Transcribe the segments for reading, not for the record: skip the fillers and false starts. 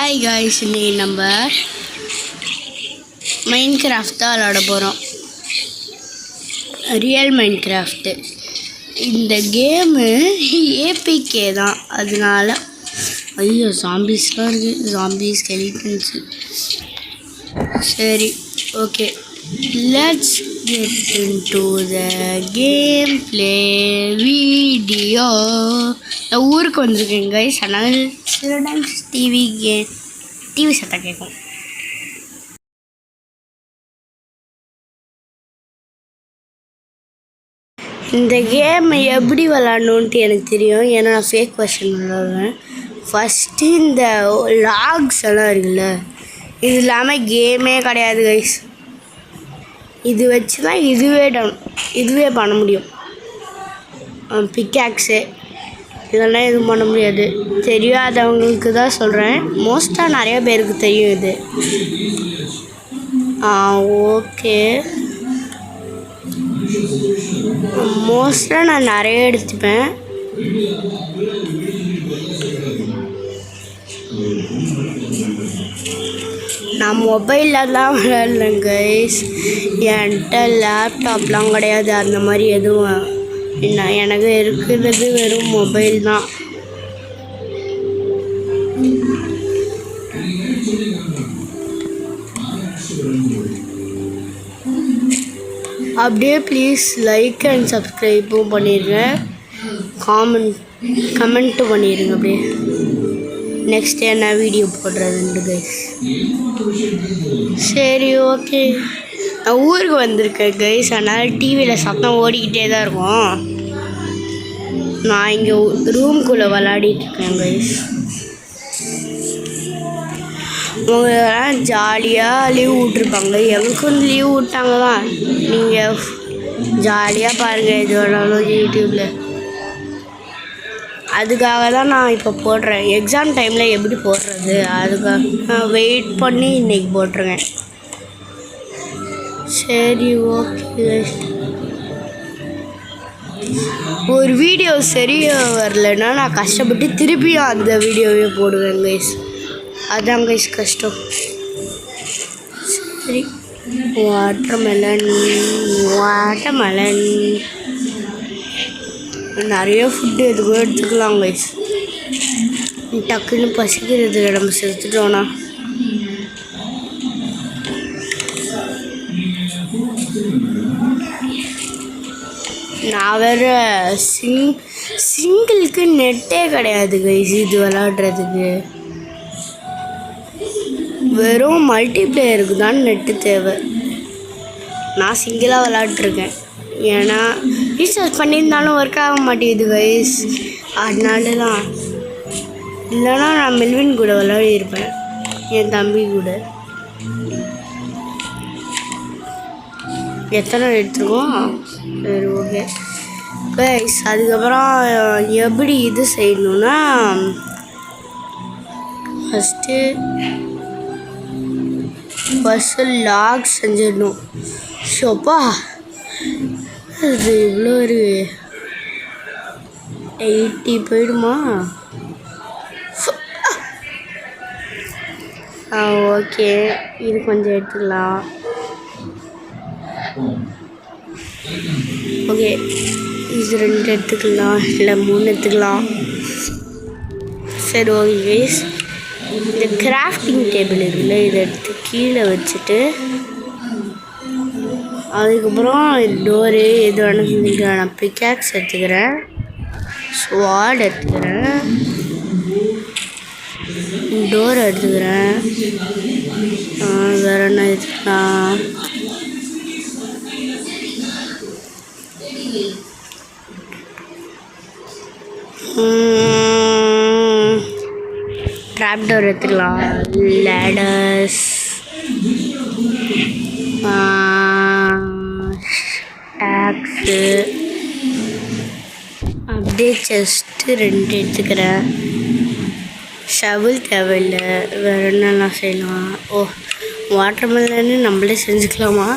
Hi guys, இன்னைக்கு நம்ம Minecraft தான் விளாட போகிறோம். ரியல் மைன்கிராஃப்ட்டு. இந்த கேமு ஏபிகே தான், அதனால ஐயோ ஜாம்பிஸ்லாம் இருக்குது, ஜாம்பிஸ் ஸ்கெலிட்டன்ஸு. சரி, okay, let's get into the game play video. நான் ஊருக்கு வந்திருக்கேன் கைஸ், அதனால் சில டைம்ஸ் டிவி சத்தம் கேட்கும். இந்த கேம் எப்படி விளாடணுன்ட்டு எனக்கு தெரியும், ஏன்னா நான் ஃபேக் வெர்ஷன் விளாடுவேன். ஃபஸ்ட்டு இந்த லாக்ஸ் எல்லாம் இருக்குல்ல, இது இல்லாமல் கேமே கிடையாது கைஸ். இது வச்சு தான் இதுவே பண்ண முடியும். பிக்காக்ஸு இதெல்லாம் எதுவும் பண்ண முடியாது. தெரியாதவங்களுக்கு தான் சொல்கிறேன், மோஸ்ட்டாக நிறைய பேருக்கு தெரியும் இது. ஓகே, மோஸ்ட்டாக நான் நிறைய எடுத்துப்பேன். நான் மொபைலில் தான் விளையாடலேன் கைஸ், என்கிட்ட லேப்டாப்லாம் கிடையாது, அந்த மாதிரி எதுவும் என்ன. எனக்கு இருக்கிறது வெறும் மொபைல் தான். அப்படியே ப்ளீஸ் லைக் அண்ட் சப்ஸ்கிரைப்பும் பண்ணிடுங்க, கமெண்ட்டும் பண்ணிடுங்க. அப்படியே நெக்ஸ்ட் என்ன வீடியோ போடுறதுண்டு கைஸ். சரி, ஓகே, நான் ஊருக்கு வந்திருக்கேன் கைஸ், அதனால் டிவியில் சத்தம் ஓடிக்கிட்டே தான் இருக்கும். நான் இங்கே ரூம்குள்ளே விளாடிட்டுருக்கேன் கைஸ். உங்களெல்லாம் ஜாலியாக லீவ் விட்ருப்பாங்க, எனக்கும் லீவ் விட்டாங்க தான். நீங்கள் ஜாலியாக பாருங்கள் எது வேணாலும் யூடியூப்பில். அதுக்காக தான் நான் இப்போ போடுறேன். எக்ஸாம் டைமில் எப்படி போடுறது, அதுக்காக நான் வெயிட் பண்ணி இன்றைக்கி போட்டிருக்கேன். சரி, ஓகே, ஒரு வீடியோ சரியாக வரலன்னா நான் கஷ்டப்பட்டு திருப்பியும் அந்த வீடியோவே போடுவேன் கைஸ். அதான் கைஸ் கஷ்டம். சரி, வாட்டர்மெலன் நிறைய ஃபுட்டு எதுக்கும் எடுத்துக்கலாம் கைஸ். டக்குன்னு பசிக்கிறது நம்ம செத்துட்டோன்னா. நான் வேறு சிங்கிளுக்கு நெட்டே கிடையாது கைஸ் இது விளாட்றதுக்கு. வெறும் மல்டிப்ளேயருக்கு தான் நெட்டு தேவை. நான் சிங்கிளாக விளாட்ருக்கேன், ஏன்னா ரீசார்ஜ் பண்ணியிருந்தாலும் ஒர்க் ஆக மாட்டேங்குது கைஸ், அதனால தான். இல்லைன்னா நான் மெல்வின் கூட விளையாடிருப்பேன், என் தம்பி கூட. எத்தனை எடுத்துருக்கோம். சரி, ஓகே கைஸ். அதுக்கப்புறம் எப்படி இது செய்யணுன்னா, ஃபஸ்ட்டு லாக் செஞ்சிடணும். ஷோப்பா, அது இவ்வளோ ஒரு 80 போயிடுமா? ஓகே, இது கொஞ்சம் எடுத்துக்கலாம். ஓகே, இது 2 எடுத்துக்கலாம், இல்லை 3 எடுத்துக்கலாம். சரி, ஓகே கைஸ். இந்த கிராஃப்டிங் டேபிள் இருக்குல்ல, இதை எடுத்து கீழே வச்சுட்டு அதுக்கப்புறம் டோரு எது வேணும் செஞ்சுக்கிறேன். நான் பிக்காக்ஸ் எடுத்துக்கிறேன், ஸ்வாட் எடுத்துக்கிறேன், டோர் எடுத்துக்கிறேன். வேறு என்ன எடுத்துக்கலாம்? ட்ராப் டோர் எடுத்துக்கலாம், லேடர்ஸ், ஆக்ஸு, அப்படியே செஸ்ட்டு 2 எடுத்துக்கிறேன். ஷவல் தேவையில்லை. வேறு என்னெல்லாம் செய்யலாம்? வாட்டர்மெலன்னு நம்மளே செஞ்சுக்கலாமா?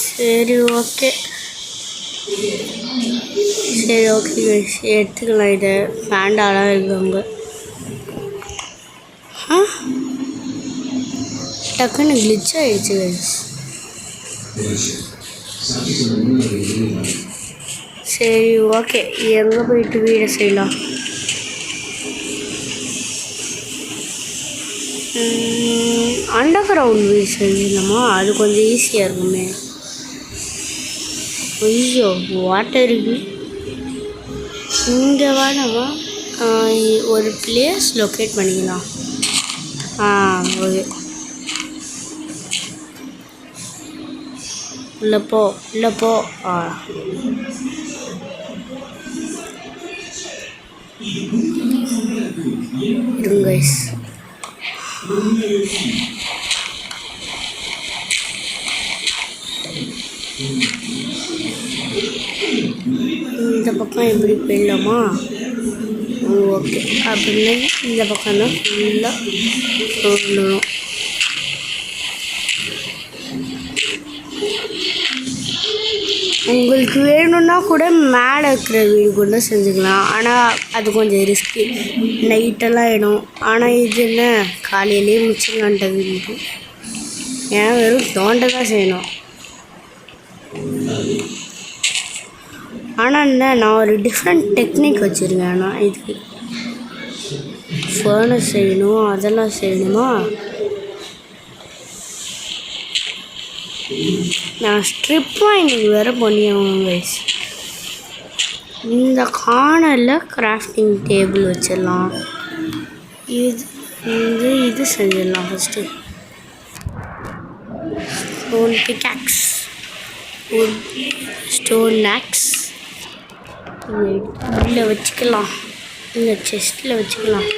சரி, ஓகே. சரி ஓகே எடுத்துக்கலாம். இதை பேண்டாலாம் இருக்காங்க. டக்குன்னு கிளிச் ஆயிடுச்சு கைஸ். சரி ஓகே, எங்கே போயிட்டு வீடை செய்யலாம்? அண்டர் கிரவுண்ட் வீடு செஞ்சிடலாமா? அது கொஞ்சம் ஈஸியாக இருக்குமே. ஐயோ வாட்டர் இருக்கு இங்கே. வேணாமா ஒரு பிளேஸ் லொக்கேட் பண்ணிக்கலாம். ஓகே, இல்லைப்போ. இருங்க கைஸ். இந்த பக்கம் எப்படி போயிடலாமா? ஓகே, அப்படின்னு இந்த பக்கம் தான் ஃபுல்லாக சொல்லணும். உங்களுக்கு வேணும்னா கூட மேலே இருக்கிற வீடு கூட செஞ்சுக்கலாம். ஆனால் அது கொஞ்சம் ரிஸ்க்கு, நைட்டெல்லாம் ஆகிடும். ஆனால் இது என்ன காலையிலேயே மிச்சங்காண்ட வீடு. ஏன்னா வெறும் தோண்ட தான் செய்யணும். ஆனால் என்ன, நான் ஒரு டிஃப்ரெண்ட் டெக்னிக் வச்சுருக்கேன். ஆனால் இதுக்கு ஃபர்னஸ் செய்யணும், அதெல்லாம் செய்யணுமா? நான் ஸ்ட்ரிப் மைனிங் வேறு பண்ணியாகும் கைஸ். இந்த கார்னரில் கிராஃப்டிங் டேபிள் வச்சிடலாம். இது செஞ்சிடலாம். First stone pickaxe, stone axe உள்ளே வச்சுக்கலாம். இந்த செஸ்ட்டில் வச்சுக்கலாம்.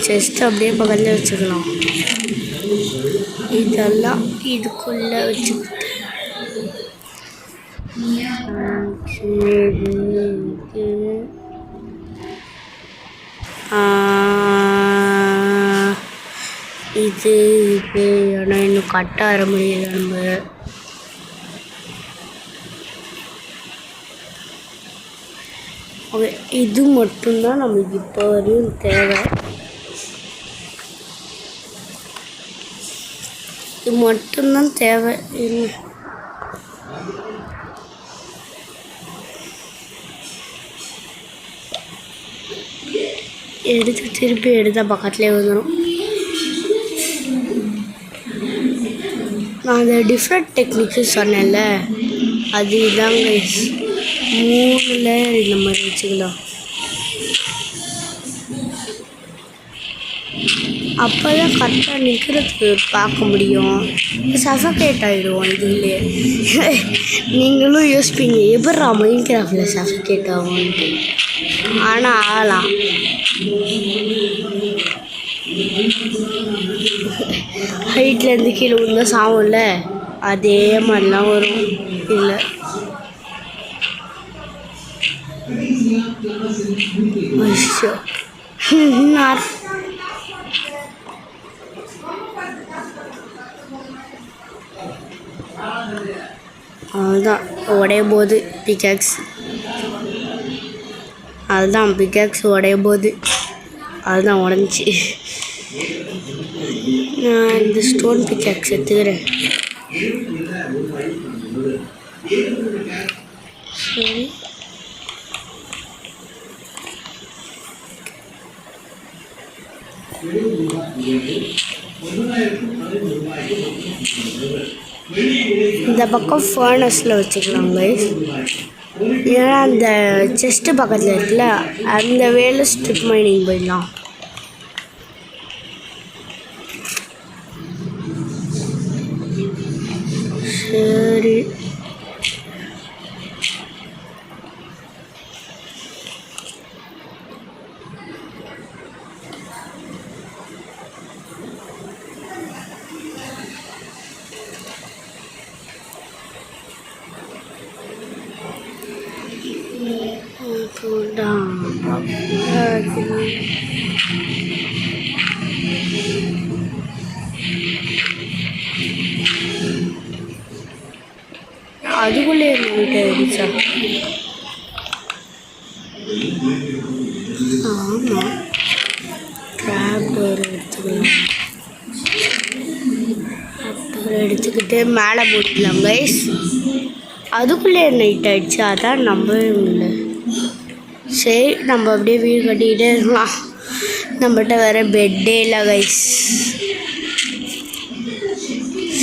செஸ்ட் அப்படியே பக்கத்தில் வச்சுக்கலாம். இதெல்லாம் இதுக்குள்ளே வச்சுக்கிட்டு இது ஆனால் இன்னும் கட்ட ஆர முடியல நம்ம. ஓகே, இது மட்டும்தான் நம்மளுக்கு இப்போ வரையும் தேவை. இது மட்டும்தான் தேவை. எடுத்து திருப்பி எடுத்தால் பக்கத்துலேயே வந்துடும். நான் அந்த டிஃப்ரெண்ட் டெக்னிக்ஸு சொன்னேன்ல, அது இதாங்க. 3 இந்த மாதிரி வச்சுக்கலாம். அப்போ தான் கரெக்டாக நிற்கிறதுக்கு பார்க்க முடியும். சஃபகேட் ஆகிடுவோம் இதுலேயே. நீங்களும் யோசிப்பீங்க எப்பட்றா மைன்கிராஃப்டில் சஃபகேட் ஆகும்ன்ட்டு. ஆனால் ஆகலாம். ஹைட்லேருந்து கீழே விழுந்தா சாவும்ல, அதே மாதிரிலாம் வரும். இல்லை அதுதான் உடைய போது பிக்காக்ஸ். அதுதான் பிக்காக்ஸ் உடைய போது. அதுதான் உடஞ்சி. நான் இந்த ஸ்டோன் பிக்காக்ஸ் எடுத்துக்கிறேன். சரி, இந்த பக்கம் ஃபர்னஸில் வச்சுக்கலாம் கைஸ். ஏன்னா அந்த செஸ்ட்டு பக்கத்தில் இருக்குல்ல, அந்த வேலை ஸ்ட்ரிப் மைனிங் போயிடலாம். சரி, அதுக்குள்ளே வீட்டை அடிச்சா. ஆமாம், ட்ராப் டோர் எடுத்து எடுத்துகிட்டு மேலே போட்டுக்கலாம் கைஸ். அதுக்குள்ளே நைட் ஆகிடுச்சு, அதான் நம்பவே முடியல. சரி நம்ம அப்படியே வீடு கட்டிக்கிட்டே இருக்கலாம். நம்மகிட்ட வேறு பெட்டே இல்லை கைஸ்.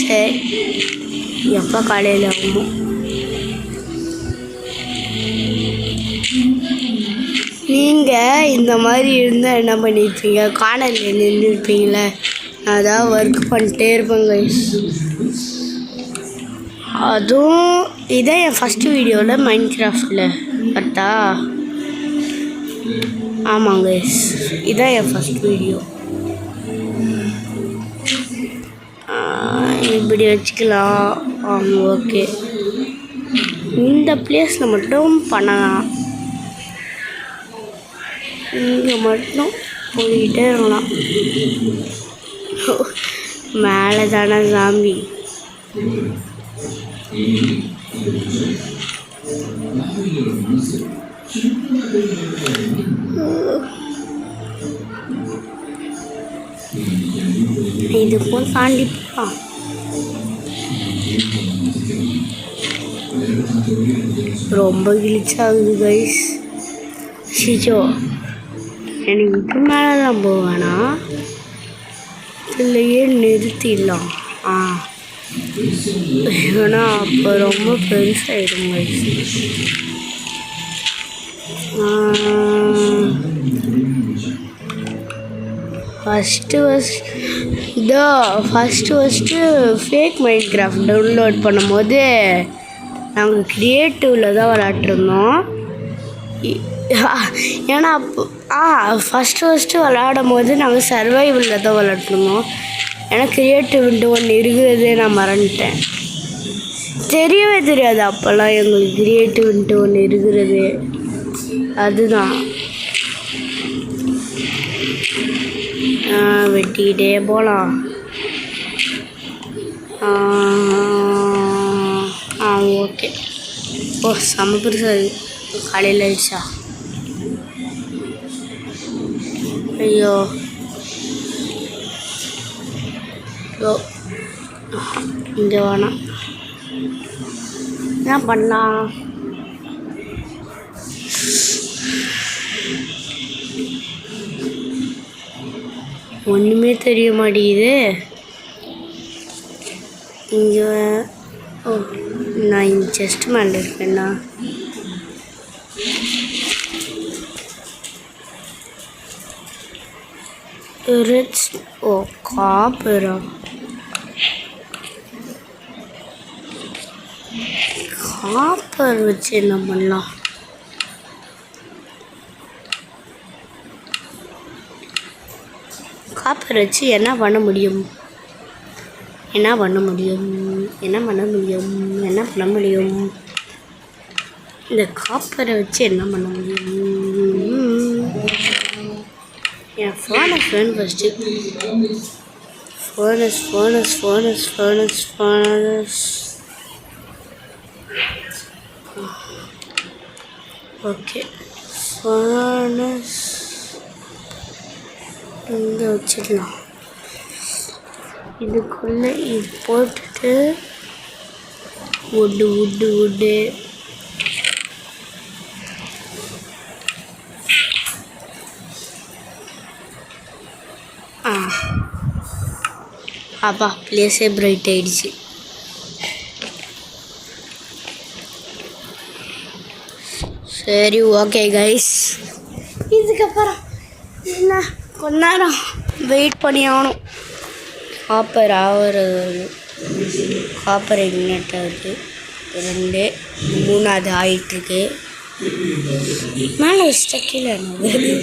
சரி எப்போ காலையில் ஆகுமோ. நீங்கள் இந்த மாதிரி இருந்தால் என்ன பண்ணியிருப்பீங்க? காணலில் நின்றுருப்பீங்களே. அதான் ஒர்க் பண்ணிட்டே இருப்பேன் கைஸ். அதுவும் இதான் என் ஃபஸ்ட்டு வீடியோவில் மைண்ட் கிராஃப்டில் கரெக்டா? ஆமாங்க கைஸ், இதான் என் ஃபஸ்ட் வீடியோ. இப்படி வச்சுக்கலாம். ஓகே, இந்த பிளேஸில் மட்டும் பண்ணலாம். இங்கே மட்டும் போயிட்டே இருக்கலாம். மேலே தானே சாமி. இது போல் தாண்டி போகலாம். ரொம்ப கிழிச்சாகுது கைஸ். சிச்சோ, எனக்கு இது மேலே தான் போவேனா? இல்லையே நிறுத்திடலாம். ஏன்னா அப்போ ரொம்ப பெருசாகிடும் guys. First fake Minecraft download பண்ணும்போது நாங்கள் க்ரியேட்டிவில் தான் விளாட்ருந்தோம். ஏன்னா அப்போ ஃபஸ்ட்டு விளாடும் போது நாங்கள் சர்வைவலில் தான் விளாட்ருந்தோம். ஏன்னா க்ரியேட்டிவ்ன்ட்டு ஒன்று இருக்கிறதே நான் மறந்துட்டேன். தெரியவே தெரியாது அப்போல்லாம் எங்களுக்கு க்ரியேட்டிவ்ன்ட்டு ஒன்று இருக்கிறது. அதுதான் வெட்டிக்கிட்டே போகலாம். ஓகே. செம்ம பெருசாக காலையில் ஆயிடுச்சா? ஐயோ இங்கே வேணாம். என்ன பண்ணலாம்? ஒன்றுமே தெரிய மாட்டேங்குது. இங்கே நான் இந்த செஸ்ட் மேலே இருக்கேன்னா காப்பரா? காப்பர் வச்சு என்ன பண்ணலாம்? காப்பர் வச்சு என்ன பண்ண முடியும்? இந்த காப்பரை வச்சு என்ன பண்ண முடியும்? என் ஃபோனஸ் வேணும் ஃபஸ்ட்டு. ஃபோனஸ். ஓகே, ஃபோனஸ் இங்கே வச்சிடலாம். இதுக்குள்ளே இது போட்டுட்டு wood அப்பா பிளேஸே பிரைட் ஆயிடுச்சு. சரி ஓகே கைஸ், இதுக்கப்புறம் என்ன கொஞ்ச நேரம் வெயிட் பண்ணி ஆகணும். காப்பர் ஆகிறது, காப்பர் இக்னேட் ஆகுது. 2 3 ஆகிட்டுருக்கு. மேலே வச்சுட்டா கீழே என்னது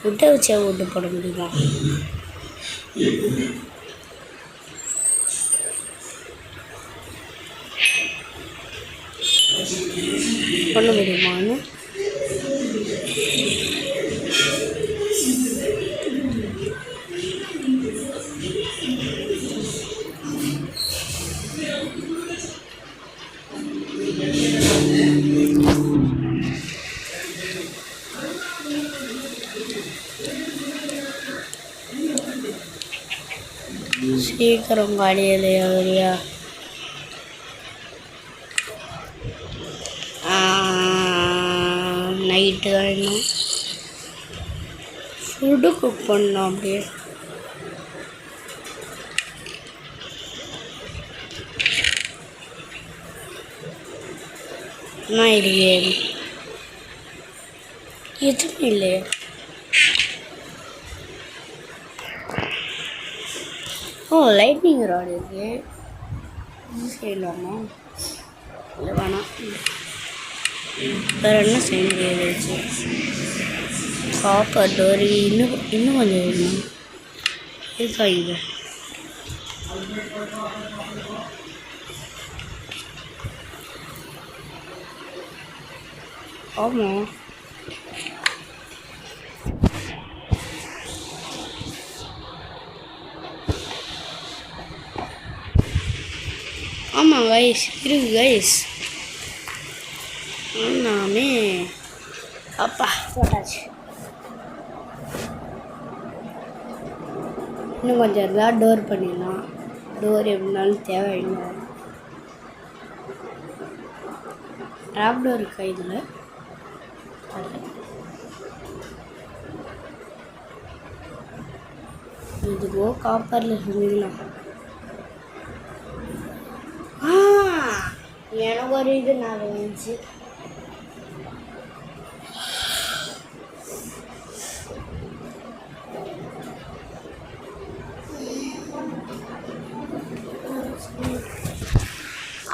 விட்ட வச்சா ஓட்டு போட முடியுமா? பண்ண முடியுமான்னு சீக்கிரம் காலையிலையா வரியா? நைட்டு தான் இன்னும் ஃபுட்டு குக் பண்ணோம். அப்படியே என்ன இல்லையே, எதுவும் இல்லையா? ஓ, லைட்னிங் ராட் இருக்கு, செய்யலாமா? இல்லை வேணாம். வேறு என்ன செய்ய முடியாது? காப்பர் டோர் இன்னும் கொஞ்சம் வேணும். இருக்கா இங்கே? ஆமாம், ஆமாம் கைஸ், இருக்கு கைஸ். எல்லாமே அப்பா போட்டாச்சு. இன்னும் கொஞ்சம் இருந்தால் டோர் பண்ணிடலாம். டோர் எப்படினாலும் தேவையில்லை. ட்ராப் டோர் இருக்கா இதில்? இதுவோ காப்பரில் செஞ்சுக்கலாம். எனக்கு ஒரு இது நான் வந்துச்சு.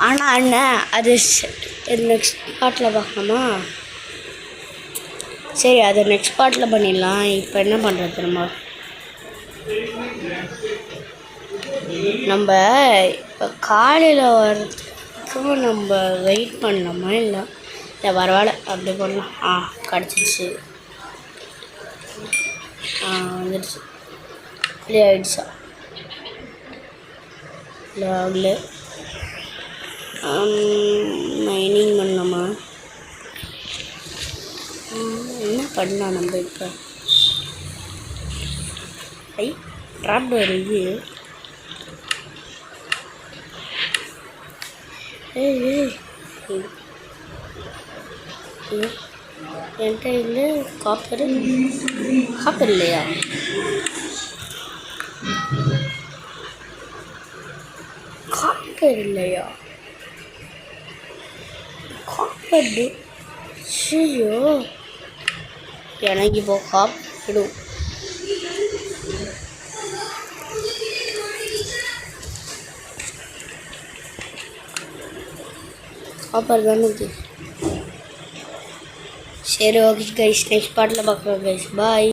ஆனால் அண்ணன் அது நெக்ஸ்ட் பார்ட்டில் பார்க்கணுமா? சரி, அதை நெக்ஸ்ட் பார்ட்டில் பண்ணிடலாம். இப்போ என்ன பண்ணுறது? நம்ம இப்போ காலையில் வரதுக்கு நம்ம வெயிட் பண்ணலாமா? இல்லை பரவாயில்ல அப்படி பண்ணலாம். கிடச்சிருச்சு. வந்துடுச்சு. ப்ளே ஆகிடுச்சா? இல்லை ஆகல. மைனிங் பண்ணலாமா? என்ன பண்ணலாம் நம்ம இப்போ? ட்ராப் டோர் இது. என்கிட்ட இல்லை. காப்பர் இல்லையா? காப்பர் இல்லையா? காப்பர் ஐயோ, எனக்கு இப்போ காப்பிடும். காப்பர் தானே இது. சரி, ஓகே கைஸ், நெக்ஸ்ட் பார்ட்டில் பார்க்குறோம் கைஸ். பாய்.